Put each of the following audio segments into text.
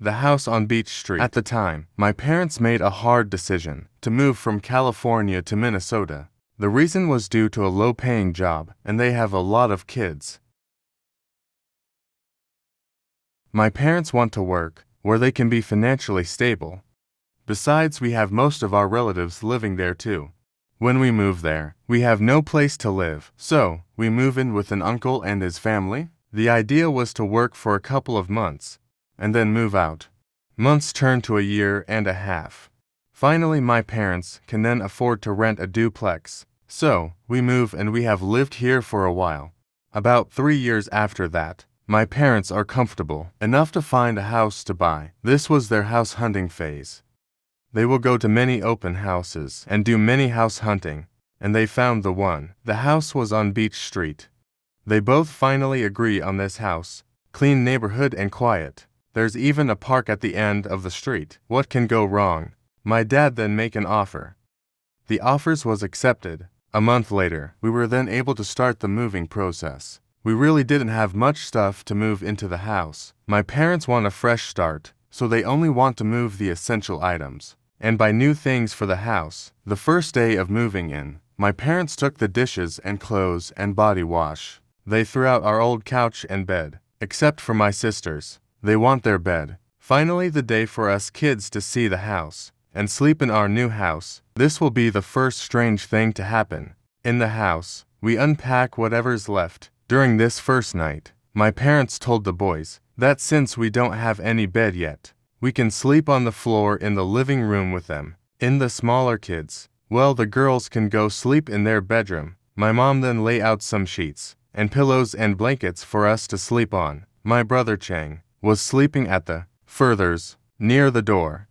the house on Beech Street. At the time, my parents made a hard decision to move from California to Minnesota. The reason was due to a low-paying job, and they have a lot of kids. My parents want to work where they can be financially stable. Besides, we have most of our relatives living there too. When we move there, we have no place to live, so we move in with an uncle and his family. The idea was to work for a couple of months and then move out. Months turn to a year and a half. Finally, my parents can then afford to rent a duplex, so we move and we have lived here for a while. About 3 years after that, my parents are comfortable enough to find a house to buy. This was their house hunting phase. They will go to many open houses and do many house hunting, and they found the one. The house was on Beech Street. They both finally agree on this house. Clean neighborhood and quiet. There's even a park at the end of the street. What can go wrong? My dad then make an offer. The offers was accepted. A month later, we were then able to start the moving process. We really didn't have much stuff to move into the house. My parents want a fresh start, so they only want to move the essential items and buy new things for the house. The first day of moving in, my parents took the dishes and clothes and body wash. They threw out our old couch and bed, except for my sisters. They want their bed. Finally, the day for us kids to see the house and sleep in our new house. This will be the first strange thing to happen. In the house, we unpack whatever's left. During this first night, my parents told the boys that since we don't have any bed yet, we can sleep on the floor in the living room with them. In the smaller kids, well, the girls can go sleep in their bedroom. My mom then lay out some sheets and pillows and blankets for us to sleep on. My brother Chang was sleeping at the furthers, near the door.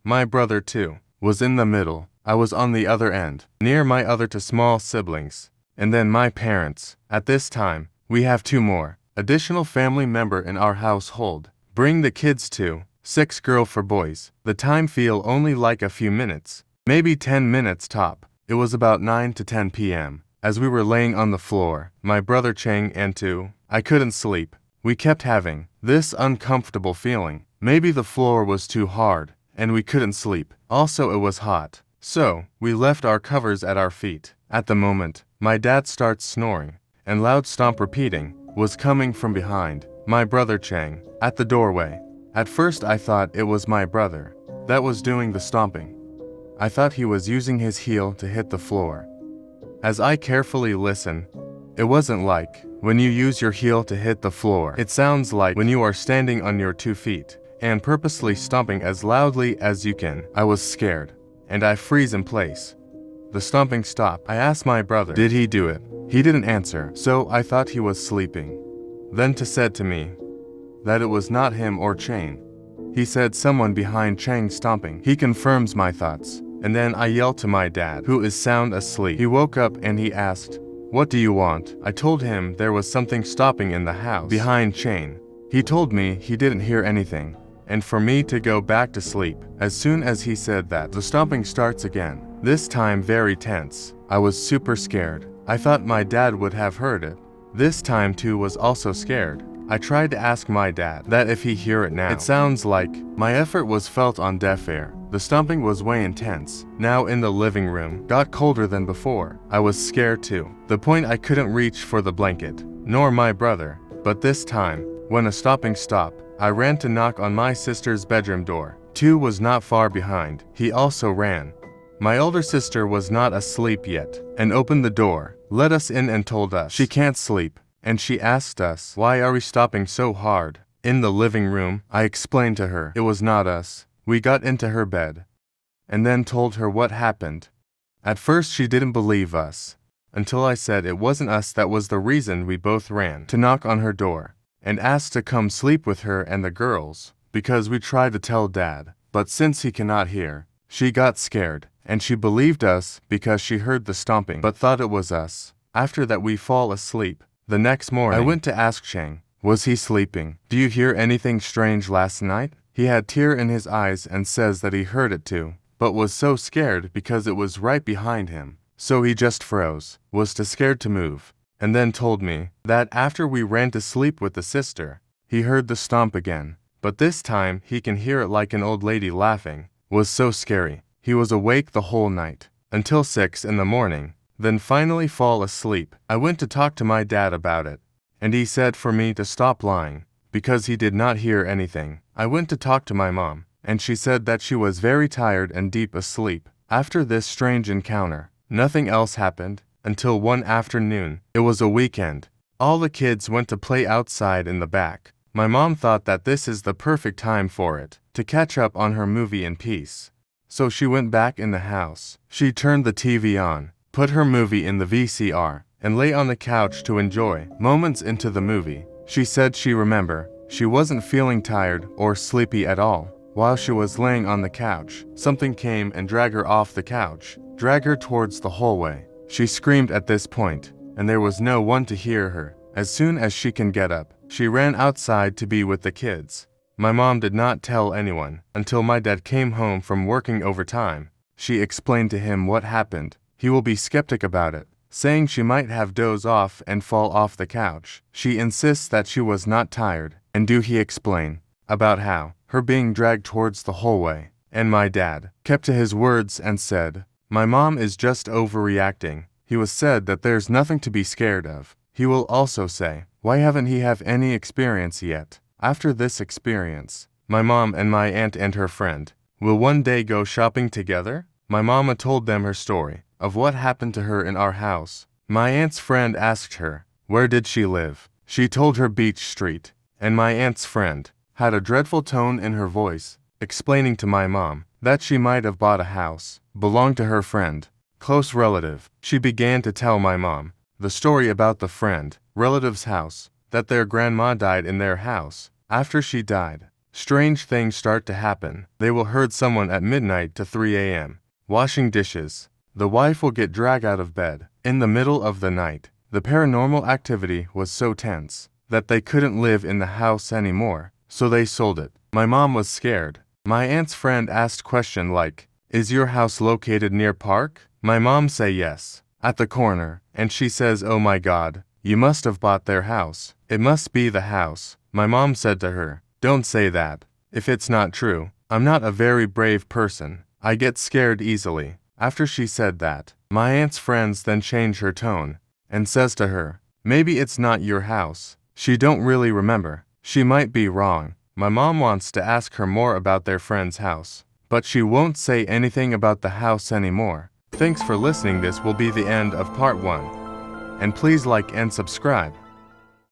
My brother too was in the middle. I was on the other end, near my other two small siblings, and then my parents. At this time, we have 2 more additional family member in our household. Bring the kids too. 6 girl for boys. The time feel only like a few minutes, maybe 10 minutes top. It was about 9 to 10 p.m. as we were laying on the floor, my brother Chang and too. I couldn't sleep. We kept having this uncomfortable feeling. Maybe the floor was too hard, and we couldn't sleep. Also, it was hot, so we left our covers at our feet. At the moment, my dad starts snoring, and loud stomp repeating was coming from behind my brother Chang at the doorway. At first I thought it was my brother that was doing the stomping. I thought he was using his heel to hit the floor. As I carefully listen, it wasn't like when you use your heel to hit the floor. It sounds like when you are standing on your 2 feet and purposely stomping as loudly as you can. I was scared, and I freeze in place. The stomping stopped. I asked my brother, did he do it? He didn't answer, so I thought he was sleeping. Then he said to me that it was not him or Chang. He said someone behind Chang stomping. He confirms my thoughts, and then I yelled to my dad, who is sound asleep. He woke up and he asked, what do you want? I told him there was something stopping in the house behind Chang. He told me he didn't hear anything, and for me to go back to sleep. As soon as he said that, the stomping starts again. This time very tense. I was super scared. I thought my dad would have heard it. This time too was also scared. I tried to ask my dad that if he hear it now. It sounds like my effort was felt on deaf ear. The stomping was way intense. Now in the living room, got colder than before. I was scared too. The point I couldn't reach for the blanket, nor my brother. But this time, when a stomping stopped, I ran to knock on my sister's bedroom door. 2 was not far behind. He also ran. My older sister was not asleep yet, and opened the door, let us in and told us she can't sleep. And she asked us, why are we stopping so hard? In the living room, I explained to her it was not us. We got into her bed, and then told her what happened. At first she didn't believe us, until I said it wasn't us that was the reason we both ran to knock on her door, and asked to come sleep with her and the girls, because we tried to tell Dad, but since he cannot hear, she got scared, and she believed us because she heard the stomping, but thought it was us. After that we fall asleep. The next morning, I went to ask Chang, was he sleeping? Do you hear anything strange last night? He had tear in his eyes and says that he heard it too, but was so scared because it was right behind him. So he just froze, was too scared to move, and then told me that after we ran to sleep with the sister, he heard the stomp again, but this time he can hear it like an old lady laughing. Was so scary. He was awake the whole night, until 6 in the morning, then finally fall asleep. I went to talk to my dad about it, and he said for me to stop lying, because he did not hear anything. I went to talk to my mom, and she said that she was very tired and deep asleep. After this strange encounter, nothing else happened, until one afternoon. It was a weekend. All the kids went to play outside in the back. My mom thought that this is the perfect time for it, to catch up on her movie in peace. So she went back in the house. She turned the TV on, put her movie in the VCR, and lay on the couch to enjoy. Moments into the movie, she said she remembered she wasn't feeling tired or sleepy at all. While she was laying on the couch, something came and dragged her off the couch, dragged her towards the hallway. She screamed at this point, and there was no one to hear her. As soon as she can get up, she ran outside to be with the kids. My mom did not tell anyone until my dad came home from working overtime. She explained to him what happened. He will be skeptic about it, saying she might have dozed off and fall off the couch. She insists that she was not tired, and he explain about how her being dragged towards the hallway. And my dad kept to his words and said, "My mom is just overreacting." He was said that there's nothing to be scared of. He will also say, why haven't he have any experience yet? After this experience, my mom and my aunt and her friend will one day go shopping together. My mama told them her story of what happened to her in our house. My aunt's friend asked her, where did she live? She told her Beech Street, and my aunt's friend had a dreadful tone in her voice, explaining to my mom that she might have bought a house, belonged to her friend, close relative. She began to tell my mom the story about the friend, relative's house, that their grandma died in their house. After she died, strange things start to happen. They will heard someone at midnight to 3 a.m. washing dishes. The wife will get dragged out of bed in the middle of the night. The paranormal activity was so tense that they couldn't live in the house anymore, so they sold it. My mom was scared. My aunt's friend asked question like, is your house located near park? My mom say yes, at the corner, and she says, oh my God, you must have bought their house. It must be the house. My mom said to her, don't say that. If it's not true, I'm not a very brave person. I get scared easily. After she said that, my aunt's friends then change her tone and says to her, maybe it's not your house. She don't really remember. She might be wrong. My mom wants to ask her more about their friend's house, but she won't say anything about the house anymore. Thanks for listening. This will be the end of part 1. And please like and subscribe.